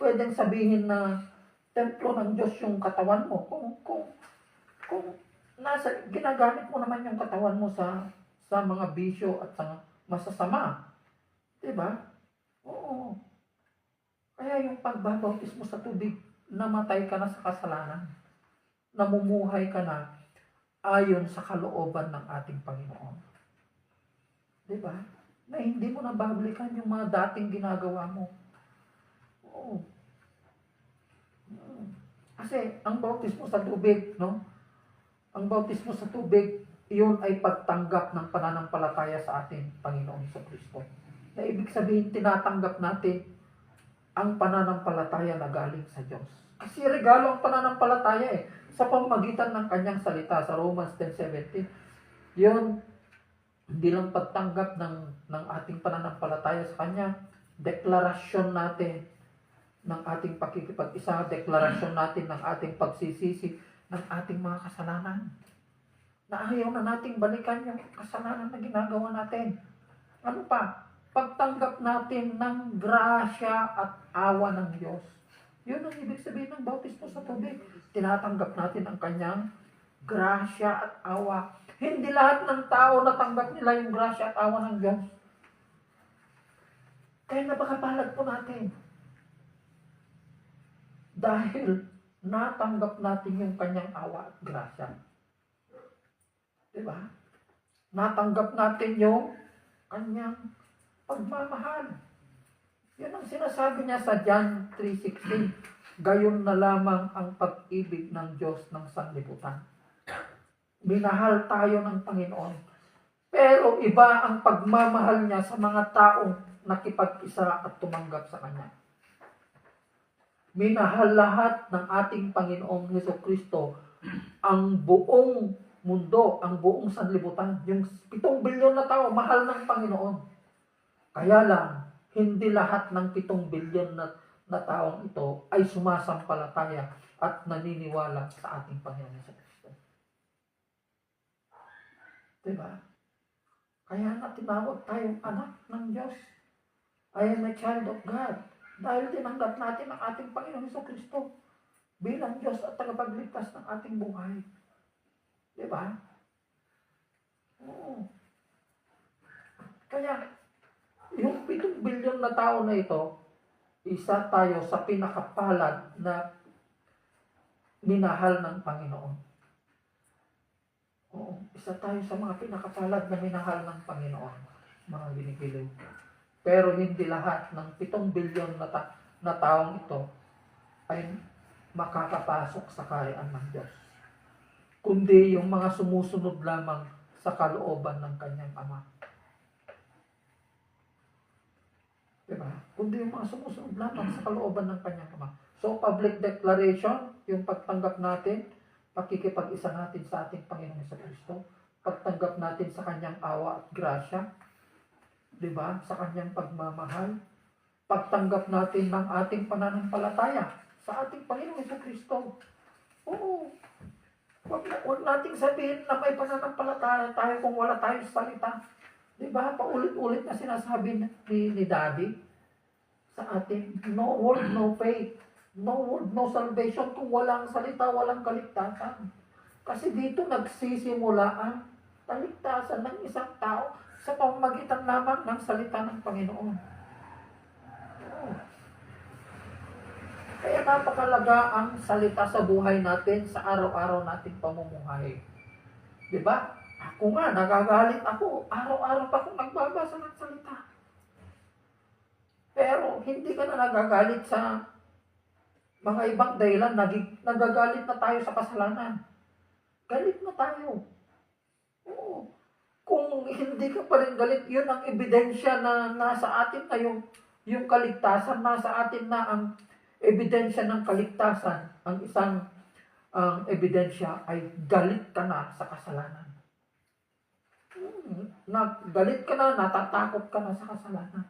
pwedeng sabihin na templo ng Diyos yung katawan mo kung ginagamit mo naman yung katawan mo sa mga bisyo at sa masasama. Diba? Oo. Kaya yung pagbabautis mo sa tubig, namatay ka na sa kasalanan. Namumuhay ka na ayon sa kalooban ng ating Panginoon. Diba? Na hindi mo nababalikan yung mga dating ginagawa mo. Oo. Kasi ang bautismo sa tubig, no? Ang bautismo sa tubig, iyon ay pagtanggap ng pananampalataya sa ating Panginoon Jesucristo. Na ibig sabihin, tinatanggap natin ang pananampalataya na galing sa Diyos. Kasi regalo ang pananampalataya sa pamamagitan ng kanyang salita sa Romans 10:17. Yun, hindi lang pagtanggap ng ating pananampalataya sa kanya, deklarasyon natin ng ating pakikipag-isa, deklarasyon natin ng ating pagsisisi ng ating mga kasalanan. Na ayaw na nating balikan yung kasalanan na ginagawa natin. Ano pa? Pagtanggap natin ng grasya at awa ng Diyos. Yun ang ibig sabihin ng bautismo sa tubig. Tinatanggap natin ang kanyang grasya at awa. Hindi lahat ng tao natanggap nila yung grasya at awa ng Diyos. Kaya napakapalad po natin. Dahil natanggap natin yung kanyang awa at grasya. Diba? Natanggap natin yung kanyang pagmamahal. Yan ang sinasabi niya sa John 3:16. Gayon na lamang ang pag-ibig ng Diyos ng sanlibutan. Minahal tayo ng Panginoon. Pero iba ang pagmamahal niya sa mga taong nakipag-isa at tumanggap sa Kanya. Minahal lahat ng ating Panginoong Jesucristo ang buong mundo, ang buong sanlibutan. Yung 7 bilyon na tao, mahal ng Panginoon. Kaya lang, hindi lahat ng 7 bilyon na taong ito ay sumasampalataya at naniniwala sa ating Panginoon sa Kristo. Diba? Kaya na tinawag tayong anak ng Diyos. I am a child of God. Dahil tinanggap natin ang ating Panginoon sa Kristo bilang Diyos at tagapagligtas ng ating buhay. Diba? Oo. Kaya, yung 7 bilyon na tao na ito, isa tayo sa pinakapalad na minahal ng Panginoon. Oo, isa tayo sa mga pinakapalad na minahal ng Panginoon, mga binibiling. Pero hindi lahat ng 7 bilyon na taong ito ay makakapasok sa kaharian ng Diyos. Kundi yung mga sumusunod lamang sa kalooban ng kanyang Ama. Diba? Kundi yung mga sumusunod lamang sa kalooban ng kanyang Ama. So, public declaration, yung pagtanggap natin, pakikipag-isa natin sa ating Panginoon sa Kristo, pagtanggap natin sa kanyang awa at grasya, diba? Sa kanyang pagmamahal, pagtanggap natin ng ating pananampalataya sa ating Panginoon sa Kristo. Oo. Huwag nating sabihin na may pananampalataya tayo kung wala tayong salita. Diba? Paulit-ulit na sinasabi ni Daddy sa atin, no word, no faith. No word, no salvation. Kung walang salita, walang kaligtasan. Kasi dito nagsisimula ang kaligtasan ng isang tao sa pamamagitan lamang ng salita ng Panginoon. Oh. Kaya napakalaga ang salita sa buhay natin, sa araw-araw nating pamumuhay. Diba? Ako nga, nagagalit ako. Araw-araw pa akong nagbabasa ng salita. Pero hindi ka na nagagalit sa mga ibang dahilan. Nagagalit na tayo sa kasalanan. Galit na tayo. Oo. Kung hindi ka pa rin galit, yun ang ebidensya na nasa atin na yung kaligtasan. Nasa atin na ang ebidensya ng kaligtasan. Ang isang ebidensya ay galit ka na sa kasalanan. Galit ka na, natatakot ka na sa kasalanan.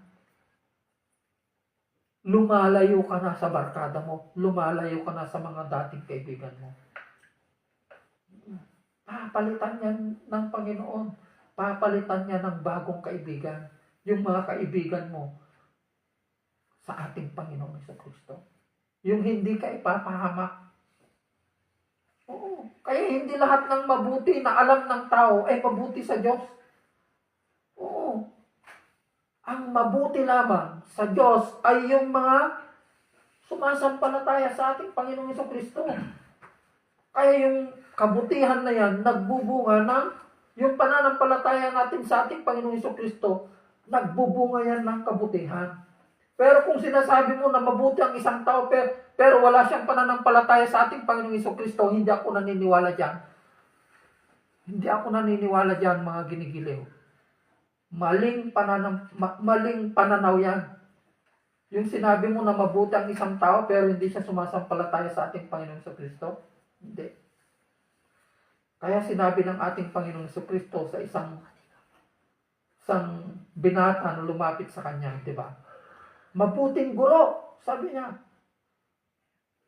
Lumalayo ka na sa barkada mo. Lumalayo ka na sa mga dating kaibigan mo. Papalitan yan ng Panginoon. Papalitan niya ng bagong kaibigan. Yung mga kaibigan mo sa ating Panginoon sa Kristo. yung hindi ka ipapahamak. Oo. Kaya hindi lahat ng mabuti na alam ng tao ay mabuti sa Diyos. Oo. Ang mabuti lamang sa Diyos ay yung mga sumasampalataya sa ating Panginoong Jesucristo. Kaya yung kabutihan na yan, nagbubunga ng yung pananampalataya natin sa ating Panginoong Jesucristo, nagbubunga yan ng kabutihan. Pero kung sinasabi mo na mabuti ang isang tao, pero wala siyang pananampalataya sa ating Panginoong Jesucristo, hindi ako naniniwala dyan. Hindi ako naniniwala dyan, mga ginigiliw. Maling pananaw yan. Yung sinabi mo na mabuti ang isang tao, pero hindi siya sumasampalataya sa ating Panginoong Jesucristo, hindi. Kaya sinabi ng ating Panginoong Jesucristo sa isang binata na lumapit sa kanya, di ba? Mabuting guro, sabi niya.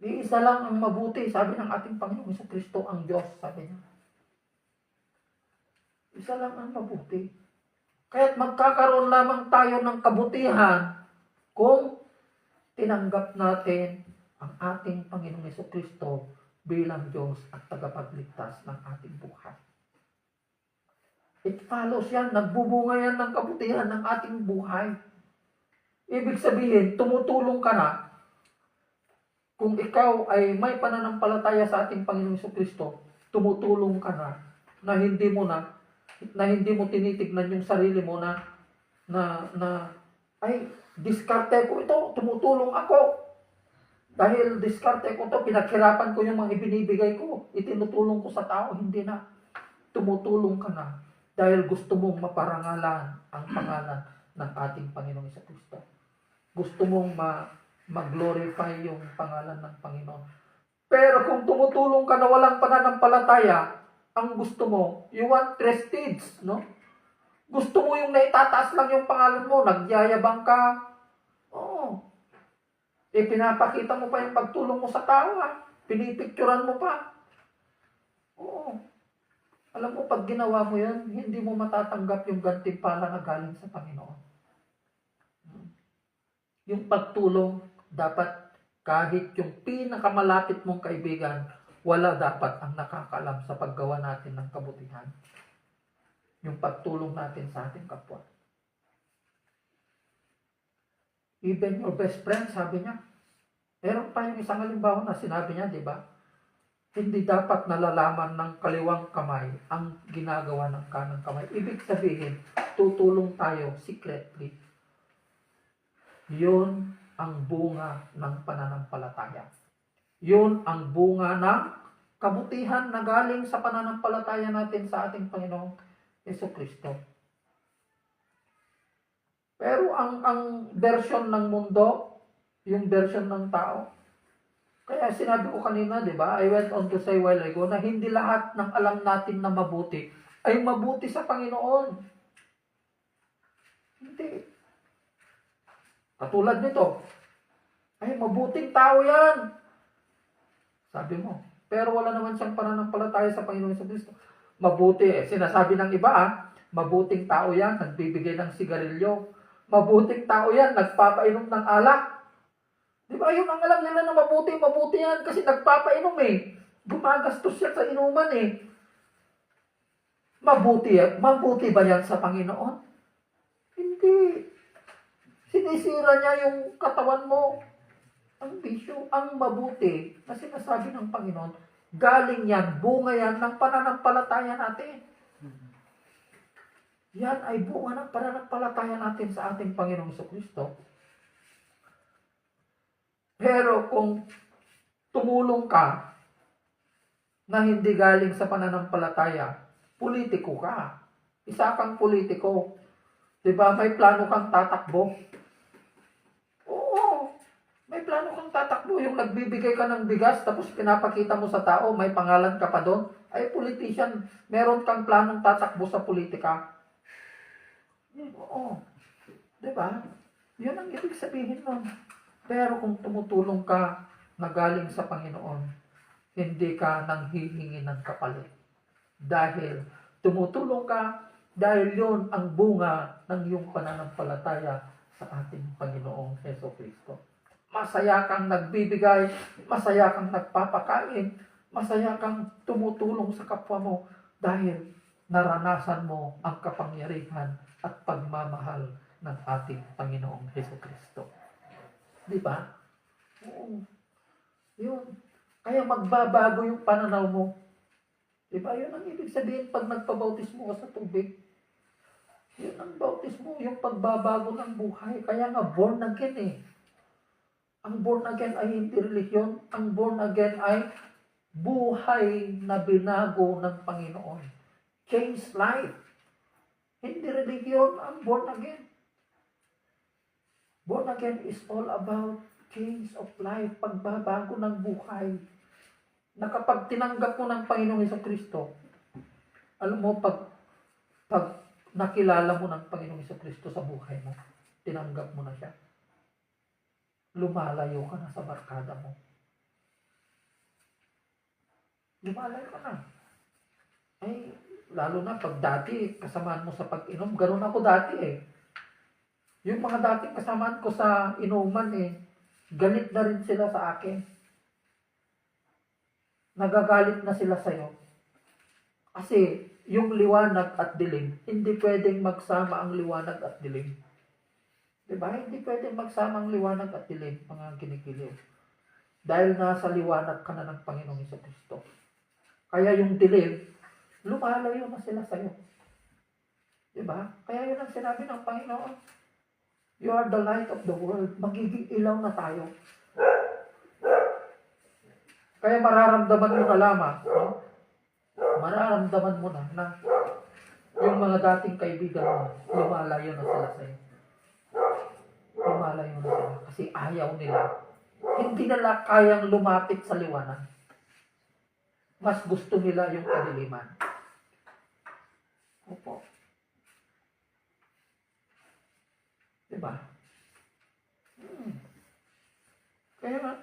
Iisa lang ang mabuti, sabi ng ating Panginoong Jesucristo, ang Diyos, sabi niya. Isa lang ang mabuti. Kaya't magkakaroon lamang tayo ng kabutihan kung tinanggap natin ang ating Panginoong Jesucristo bilang Diyos at tagapagligtas ng ating buhay. It follows yan, nagbubunga yan ng kabutihan ng ating buhay. Ibig sabihin, tumutulong ka na kung ikaw ay may pananampalataya sa ating Panginoong Jesucristo, tumutulong ka na hindi mo tinitignan yung sarili mo na ay, diskarte ko ito, tumutulong ako. Dahil diskarte ko ito, pinaghirapan ko yung mga ibinibigay ko, itinutulong ko sa tao, hindi na. Tumutulong ka na dahil gusto mong maparangalan ang pangalan ng ating Panginoong Jesucristo. Gusto mong mag-glorify yung pangalan ng Panginoon. Pero kung tumutulong ka na walang pananampalataya, ang gusto mo, you want prestige, no? Gusto mo yung naitataas lang yung pangalan mo, nagyayabang ka. Oo. Pinapakita mo pa yung pagtulong mo sa tao, ha? Pinipicturan mo pa. Oo. Alam mo, pag ginawa mo yan, hindi mo matatanggap yung gantimpala na galing sa Panginoon. Yung pagtulong, dapat kahit yung pinakamalapit mong kaibigan, wala dapat ang nakakaalam sa paggawa natin ng kabutihan. Yung pagtulong natin sa ating kapwa. Even your best friend, sabi niya. Meron pa yung isang halimbawa na sinabi niya, di ba? Hindi dapat nalalaman ng kaliwang kamay ang ginagawa ng kanang kamay. Ibig sabihin, tutulong tayo secretly. Yun ang bunga ng pananampalataya. Yun ang bunga ng kabutihan na galing sa pananampalataya natin sa ating Panginoong Jesucristo. Pero ang version ng mundo, yung version ng tao, kaya sinabi ko kanina, di ba, I went on to say while ago, na hindi lahat ng alam natin na mabuti ay mabuti sa Panginoon. Hindi. Katulad nito, ay mabuting tao yan. Sabi mo, pero wala naman siyang pananampalataya sa Panginoon Jesucristo. Mabuti, sinasabi ng iba, mabuting tao yan, nagbibigay ng sigarilyo. Mabuting tao yan, nagpapainom ng alak. Di ba, yun ang alam nila na mabuti yan kasi nagpapainom eh. Gumagastos siya sa inuman eh. Mabuti ba yan sa Panginoon? Hindi. Sinisira niya yung katawan mo. Ang bisyo, ang mabuti na sinasabi ng Panginoon, galing yan, bunga yan ng pananampalataya natin. Yan ay bunga ng pananampalataya natin sa ating Panginoong Jesucristo. Pero kung tumulong ka na hindi galing sa pananampalataya, politiko ka. Isa kang politiko. Diba, may plano kang tatakbo. Oo, may plano kang tatakbo. Yung nagbibigay ka ng bigas, tapos pinapakita mo sa tao, may pangalan ka pa doon. Ay, politician, meron kang planong tatakbo sa politika. Oo. Diba? Yun ang ibig sabihin nun. Pero kung tumutulong ka na galing sa Panginoon, hindi ka nang hihingi ng kapalit. Dahil tumutulong ka, dahil yun ang bunga ng iyong pananampalataya sa ating Panginoong Jesucristo. Masaya kang nagbibigay, masaya kang nagpapakain, masaya kang tumutulong sa kapwa mo dahil naranasan mo ang kapangyarihan at pagmamahal ng ating Panginoong Jesucristo. Di ba? Oo. Yun. Kaya magbabago yung pananaw mo. Di ba? Yun ang ibig sabihin pag nagpabautismo ka sa tubig. Yun ang bautismo, yung pagbabago ng buhay. Kaya nga born again eh. Ang born again ay hindi relihiyon. Ang born again ay buhay na binago ng Panginoon. Change life. Hindi relihiyon ang born again. Born again is all about change of life, pagbabago ng buhay. Na kapag tinanggap mo ng Panginoong Jesucristo, alam mo, pag nakilala mo ng Panginoong Jesucristo sa buhay mo, tinanggap mo na siya, lumalayo ka na sa barkada mo. Lumalayo ka na. Ay, lalo na pag dati, kasamaan mo sa pag-inom, ganun ako dati eh. Yung mga dating kasamaan ko sa inuman eh, galit na rin sila sa akin. Nagagalit na sila sa'yo. Kasi yung liwanag at dilim, hindi pwedeng magsama ang liwanag at dilim. Diba? Hindi pwedeng magsama ang liwanag at dilim, mga kinikiliw. Dahil nasa liwanag ka na ng Panginoong Jesucristo. Kaya yung dilim, lumalayo na sila sa'yo. Diba? Kaya yun ang sinabi ng Panginoon. You are the light of the world. Magiging ilaw na tayo. Kaya mararamdaman mo na lamang, no? Mararamdaman mo na yung mga dating kaibigan mo, lumalayo na sila sa'yo. Lumalayo na sila. Kasi ayaw nila. Hindi nila kayang lumapit sa liwanag. Mas gusto nila yung kadiliman. Opo. Diba? Kaya nga,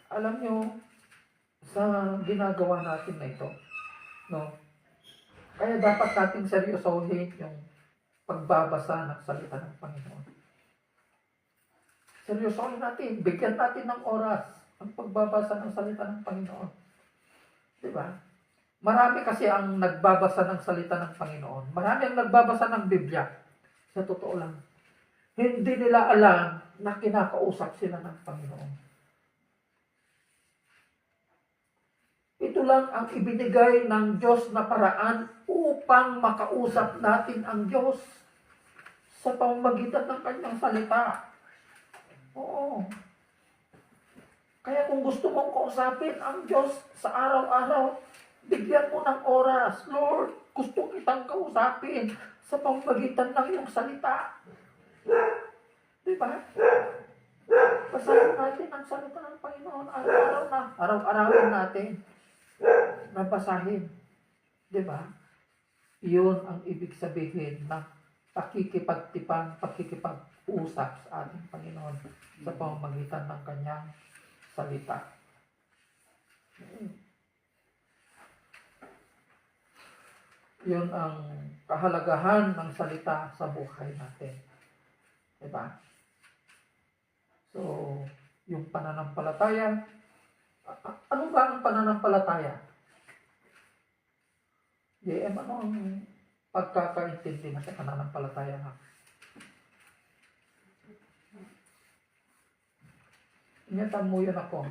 alam nyo, sa ginagawa natin na ito, no? Kaya dapat nating seryosohin yung pagbabasa ng salita ng Panginoon. Seryosohin natin, bigyan natin ng oras ang pagbabasa ng salita ng Panginoon. Diba? Marami kasi ang nagbabasa ng salita ng Panginoon. Marami ang nagbabasa ng Biblia. Sa totoo lang. Hindi nila alam na kinakausap sila ng Panginoon. Ito lang ang ibinigay ng Diyos na paraan upang makausap natin ang Diyos sa pamamagitan ng kanyang salita. Oo. Kaya kung gusto mong kausapin ang Diyos sa araw-araw, bigyan mo ng oras. Lord, gusto kitang kausapin sa pamamagitan ng iyong salita. Diba? Basahin natin ang salita ng Panginoon araw-araw na. Araw-arawin natin. Nabasahin. Diba? Iyon ang ibig sabihin ng pakikipag-usap sa ating Panginoon sa pamamagitan ng kanyang salita. Yun ang kahalagahan ng salita sa buhay natin. Diba? So, yung pananampalataya, ano ba ang pananampalataya? Ano ang pagkakaintindi na sa pananampalataya nga? Ingatan mo yun ako.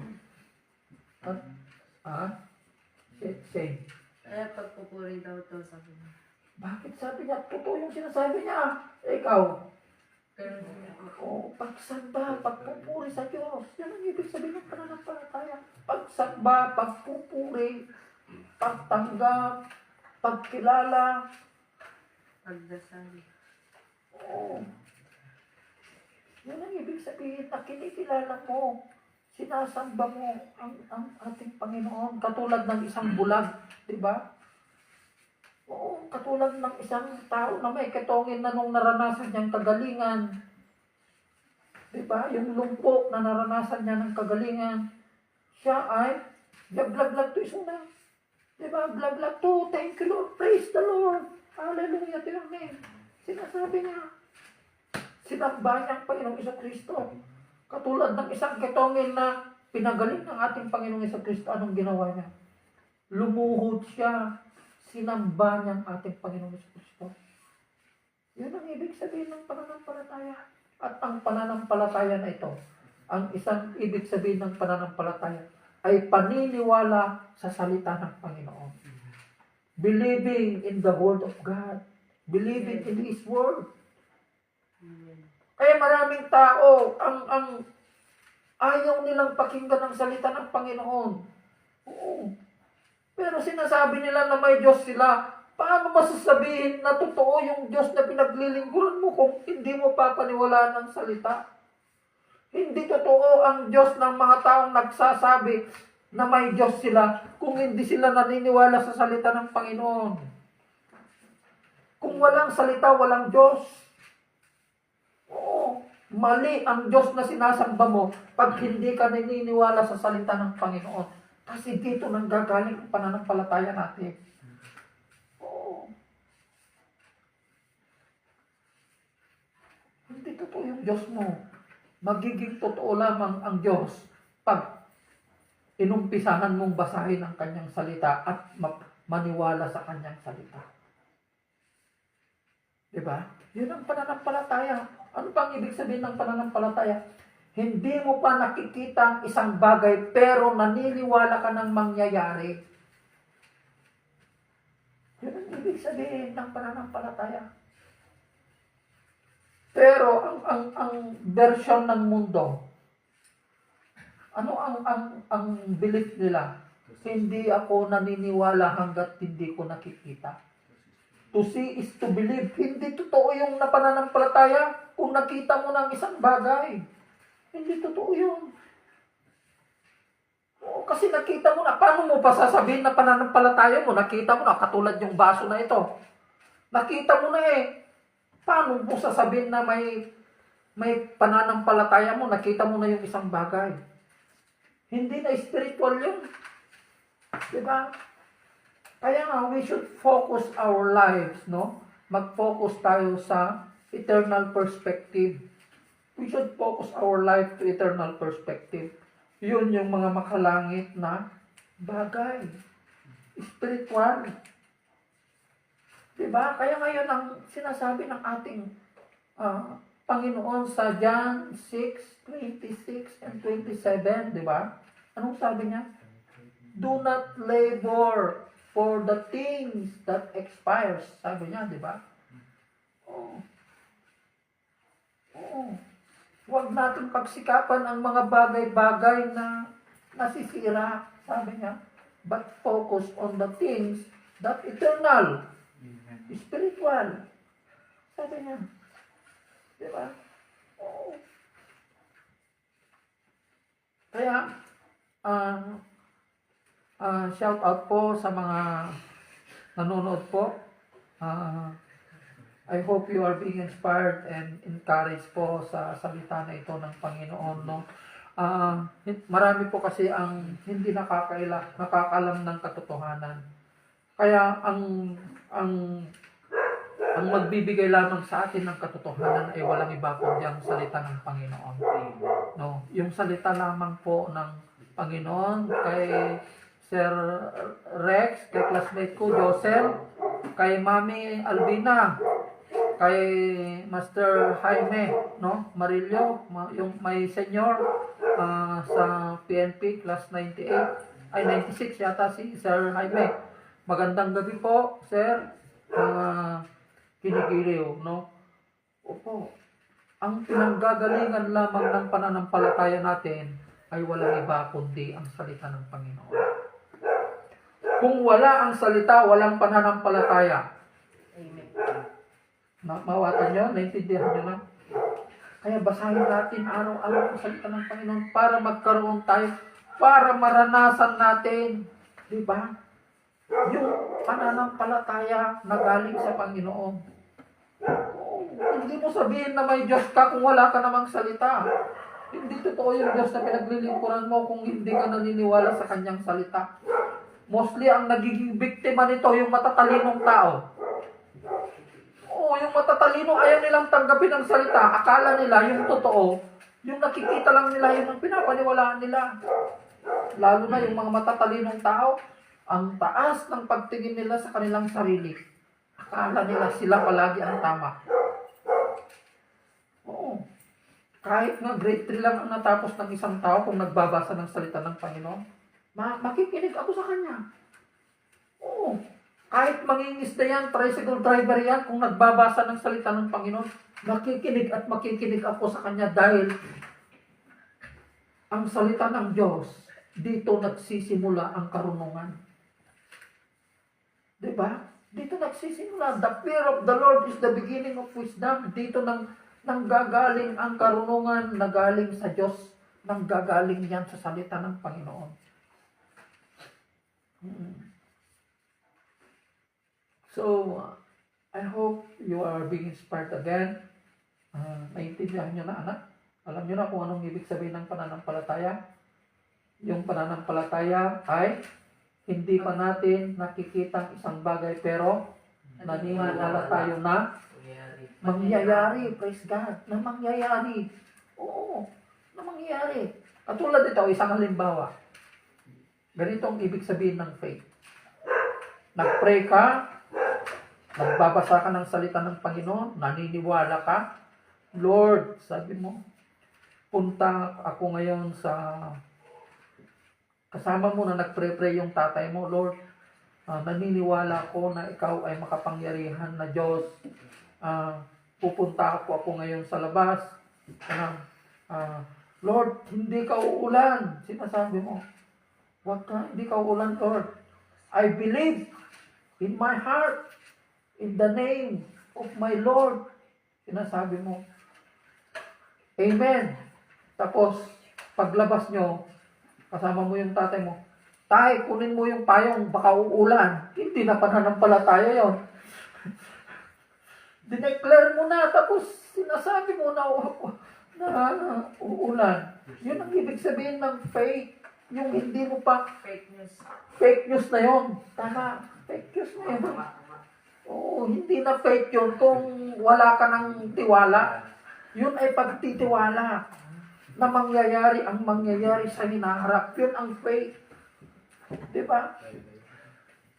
Same. Kaya pagpupuri daw to, sabi niya. Bakit sabi niya? Totoo yung sinasabi niya. Ikaw. Pero Pagsamba, pagpupuri sa Diyos. Yan ang ibig sabihin ng pananampalataya. Pagsamba, pagpupuri, pagtanggap, pagkilala. pagdasal. Oo. Yan ang ibig sabihin na kinikilala mo. Sinasamba mo ang ating Panginoon. Katulad ng isang bulag. Diba? Oo, katulad ng isang tao na may ketongin na nung naranasan niyang kagalingan. Diba? Yung lumpo na naranasan niya ng kagalingan. Siya ay glag to isuna. Diba? Glag to. Thank you Lord. Praise the Lord. Hallelujah to your name. Sinasabi niya. Sinamba niya ang Panginoong Kristo. Katulad ng isang ketongin na pinagaling ng ating Panginoong Kristo, anong ginawa niya? Lumuhod siya. Sinamba niya ang ating Panginoong Kristo. Yun ang ibig sabihin ng pananampalataya. At ang pananampalataya na ito, ang isang ibig sabihin ng pananampalataya, ay paniniwala sa salita ng Panginoon. Believing in the Word of God. Believing in His Word. Kaya maraming tao, ang ayaw nilang pakinggan ang salita ng Panginoon. Oo. Pero sinasabi nila na may Diyos sila. Paano masasabihin na totoo yung Diyos na pinaglilingkuran mo kung hindi mo papaniwalaan ang salita? Hindi totoo ang Diyos ng mga taong nagsasabi na may Diyos sila kung hindi sila naniniwala sa salita ng Panginoon. Kung walang salita, walang Diyos. Oo, mali ang Diyos na sinasamba mo pag hindi ka naniniwala sa salita ng Panginoon. Kasi dito nanggagaling ang pananampalataya natin. Oo. Hindi totoo yung Diyos mo. Magiging totoo lamang ang Diyos pag inumpisahan mong basahin ang kanyang salita at maniwala sa kanyang salita. Diba? Yun ang pananampalataya. Ano pang ibig sabihin ng pananampalataya? Hindi mo pa nakikita ang isang bagay pero naniniwala ka ng mangyayari. Yun ang ibig sabihin ng pananampalataya. Pero ang version ng mundo, ano ang belief nila? Hindi ako naniniwala hanggat hindi ko nakikita. To see is to believe. Hindi totoo yung napananampalataya kung nakita mo ng isang bagay. Hindi totoo yun. Oo, kasi nakita mo na. Paano mo pa sasabihin na pananampalataya mo? Nakita mo na, katulad yung baso na ito. Nakita mo na eh. Paano mo sasabihin na may pananampalataya mo? Nakita mo na yung isang bagay. Hindi na spiritual yun. Diba? Kaya nga, we should focus our lives, no? Mag-focus tayo sa eternal perspective. We should focus our life to eternal perspective. Yun yung mga makalangit na bagay. Spiritual. Diba? Kaya ngayon ang sinasabi ng ating Panginoon sa John 6:26 and 27, diba? Anong sabi niya? Do not labor for the things that expires. Sabi niya, di ba? Oo. Oo. Huwag natin pagsikapan ang mga bagay-bagay na nasisira. Sabi niya, but focus on the things that eternal, spiritual. Sabi niya. Di ba? Oo. Kaya, shout out po sa mga nanonood po. I hope you are being inspired and encouraged po sa salita na ito ng Panginoon. No? Marami po kasi ang hindi nakakalam ng katotohanan. Kaya ang magbibigay lamang sa atin ng katotohanan ay walang iba kundi ang salita ng Panginoon. No, yung salita lamang po ng Panginoon kay Sir Rex, kay classmate ko, Josel, kay Mami Albina, kay Master Jaime, no? Marillo, yung may senior sa PNP, class 98, ay 96 yata si Sir Jaime. Magandang gabi po, Sir, Kinigiliw, no? Opo, ang pinanggagalingan lamang ng pananampalataya natin ay walang iba kundi ang salita ng Panginoon. Kung wala ang salita, walang pananampalataya. Amen. Mawatan nyo? Naintindihan nyo lang? Kaya basahin natin araw-araw ang salita ng Panginoon para magkaroon tayo, para maranasan natin. Diba? Yung pananampalataya na galing sa Panginoon. Oh, hindi mo sabihin na may Diyos ka kung wala ka namang salita. Hindi totoo yung Diyos na pinaglilingkuran mo kung hindi ka naniniwala sa kanyang salita. Mostly ang nagiging biktima nito yung matatalinong tao. Oo, Oo, yung matatalino, ayaw nilang tanggapin ang salita. Akala nila yung totoo, yung nakikita lang nila, yun ang pinapaniwalaan nila. Lalo na yung mga matatalinong tao, ang taas ng pagtingin nila sa kanilang sarili. Akala nila sila palagi ang tama. Oo. Kahit nga grade 3 lang ang natapos ng isang tao kung nagbabasa ng salita ng Panginoon, makikinig ako sa kanya. Oo. Kahit mangingisda yan, tricycle driver yan, kung nagbabasa ng salita ng Panginoon, makikinig at makikinig ako sa kanya dahil ang salita ng Diyos, dito nagsisimula ang karunungan. Diba? Dito nagsisimula. The fear of the Lord is the beginning of wisdom. Dito nanggagaling ang karunungan na galing sa Diyos. Nanggagaling yan sa salita ng Panginoon. So, I hope you are being inspired again. Naintindihan nyo na, anak? Alam nyo na kung anong ibig sabihin ng pananampalataya? Yung pananampalataya ay hindi pa natin nakikita isang bagay pero naniniwala tayo na mangyayari. Praise God. Na mangyayari. Oo, na mangyayari. Katulad ito, isang halimbawa. Ganito ang ibig sabihin ng faith. Nag-pray ka, nagbabasa ka ng salita ng Panginoon, naniniwala ka, Lord, sabi mo, punta ako ngayon sa kasama mo na nagpre-pray yung tatay mo, Lord, naniniwala ko na ikaw ay makapangyarihan na Diyos. Pupunta ako ngayon sa labas. Lord, hindi ka uulan. Sinasabi mo, hindi ka uulan, Lord. I believe in my heart, in the name of my Lord. Sinasabi mo. Amen. Tapos, paglabas nyo, kasama mo yung tatay mo, tay, kunin mo yung payong, baka uulan. Hindi na pananampalataya yon. Dineclare mo na, tapos sinasabi mo na uulan. Yun ang ibig sabihin ng faith. Yung hindi mo pa, Fake news. fake news na yon. Tama, fake news na yun. Oo, hindi na fake yun kung wala ka ng tiwala. Yun ay pagtitiwala na mangyayari ang mangyayari sa hinaharap. Yun ang faith. Diba?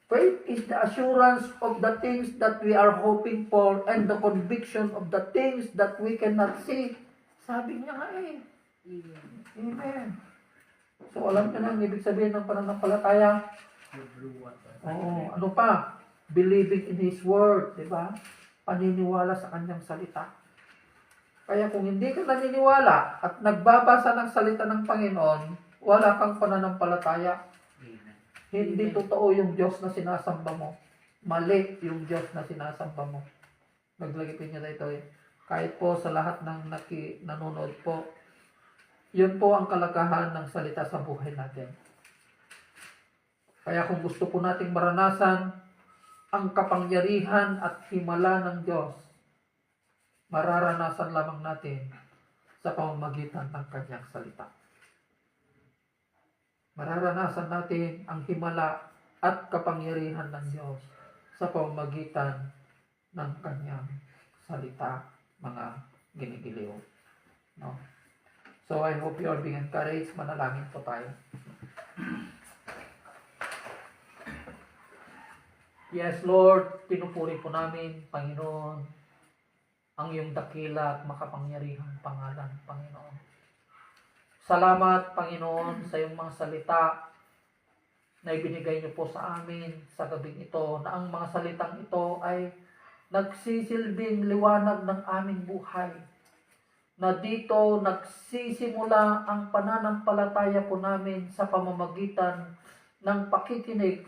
Faith is the assurance of the things that we are hoping for and the conviction of the things that we cannot see. Sabi niya nga eh. Amen. So alam niyo na ang ibig sabihin ng pananampalataya? Oo. Ano pa? Believing in His Word. Diba? Paniniwala sa Kanyang salita. Kaya kung hindi ka naniniwala at nagbabasa ng salita ng Panginoon, wala kang pananampalataya. Hindi totoo yung Diyos na sinasamba mo. Mali yung Diyos na sinasamba mo. Naglagipin niya na ito eh. Kahit po sa lahat ng nanonood po, yun po ang kalagahan ng salita sa buhay natin. Kaya kung gusto po nating maranasan ang kapangyarihan at himala ng Diyos, mararanasan lamang natin sa pamamagitan ng Kanyang salita. Mararanasan natin ang himala at kapangyarihan ng Diyos sa pamamagitan ng Kanyang salita, mga ginigiliw. No? So I hope you are being encouraged. Manalangin po tayo. Yes, Lord, pinupuri po namin, Panginoon, ang iyong dakila at makapangyarihang pangalan, Panginoon. Salamat, Panginoon, sa iyong mga salita na ibinigay niyo po sa amin sa gabing ito, na ang mga salitang ito ay nagsisilbing liwanag ng aming buhay, na dito nagsisimula ang pananampalataya po namin sa pamamagitan ng pakikinig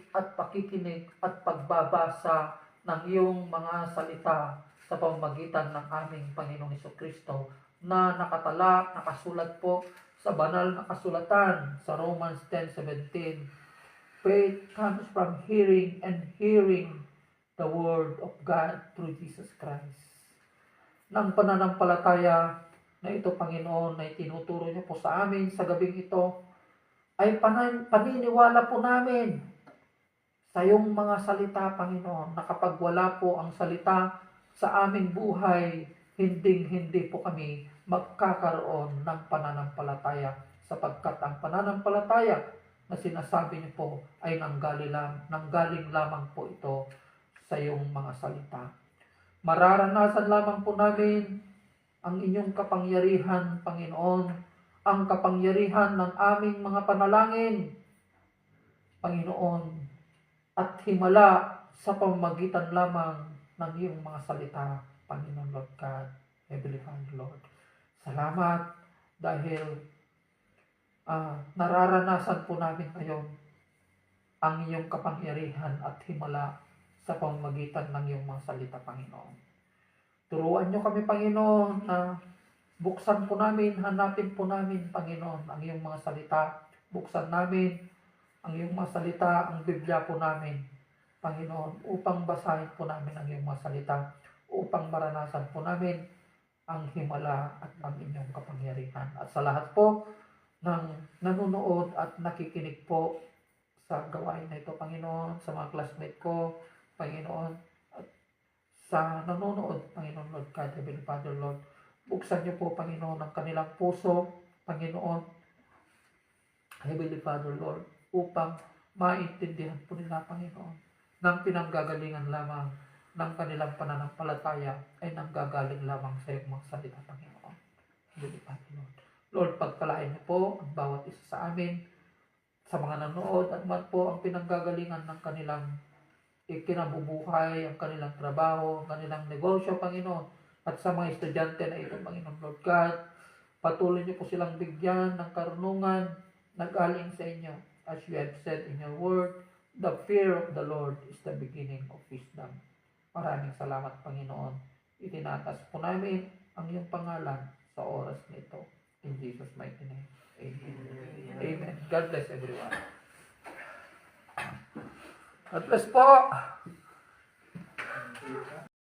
at pagbabasa ng iyong mga salita sa pamamagitan ng aming Panginoong Jesucristo na nakasulat po sa banal na kasulatan sa Romans 10:17. Faith comes from hearing and hearing the Word of God through Jesus Christ. Ng pananampalataya na ito, Panginoon, na itinuturo niyo po sa amin sa gabing ito, ay paniniwala po namin sa iyong mga salita, Panginoon, na kapag wala po ang salita sa aming buhay, hindi po kami magkakaroon ng pananampalataya sapagkat ang pananampalataya na sinasabi niyo po ay nanggaling lamang po ito sa iyong mga salita. Mararanasan lamang po namin ang inyong kapangyarihan, Panginoon, ang kapangyarihan ng aming mga panalangin, Panginoon, at himala sa pamamagitan lamang ng iyong mga salita, Panginoon Lord God, Heavenly Father Lord. Salamat dahil nararanasan po namin ngayon ang iyong kapangyarihan at himala sa pamamagitan ng iyong mga salita, Panginoon. Turuan niyo kami, Panginoon, na buksan po namin, hanapin po namin, Panginoon, ang iyong mga salita. Buksan namin ang iyong mga salita, ang Biblia po namin, Panginoon, upang basahin po namin ang iyong mga salita, upang maranasan po namin ang himala at ang inyong kapangyarihan. At sa lahat po ng nanonood at nakikinig po sa gawain na ito, Panginoon, sa mga classmate ko, Panginoon, at sa nanonood, Panginoon Lord God, Heavenly Father Lord, buksan niyo po, Panginoon, ang kanilang puso, Panginoon, Heavenly Father Lord, upang maintindihan po nila, Panginoon, ng pinanggagalingan lamang ng kanilang pananampalataya ay nanggagaling lamang sa iyong mga salita, Panginoon. Heavenly Father Lord. Lord, pagpalain niyo po ang bawat isa sa amin, sa mga nanood, at man po ang pinanggagalingan ng kanilang ikinabubuhay, ang kanilang trabaho, ang kanilang negosyo, Panginoon, at sa mga estudyante na ito, Panginoon Lord God, patuloy niyo po silang bigyan ng karunungan na galing sa inyo. As you have said in your word, the fear of the Lord is the beginning of wisdom. Maraming salamat, Panginoon. Itinatas po namin ang iyong pangalan sa oras nito. In Jesus' mighty name. Amen. Amen. God bless everyone. God bless po.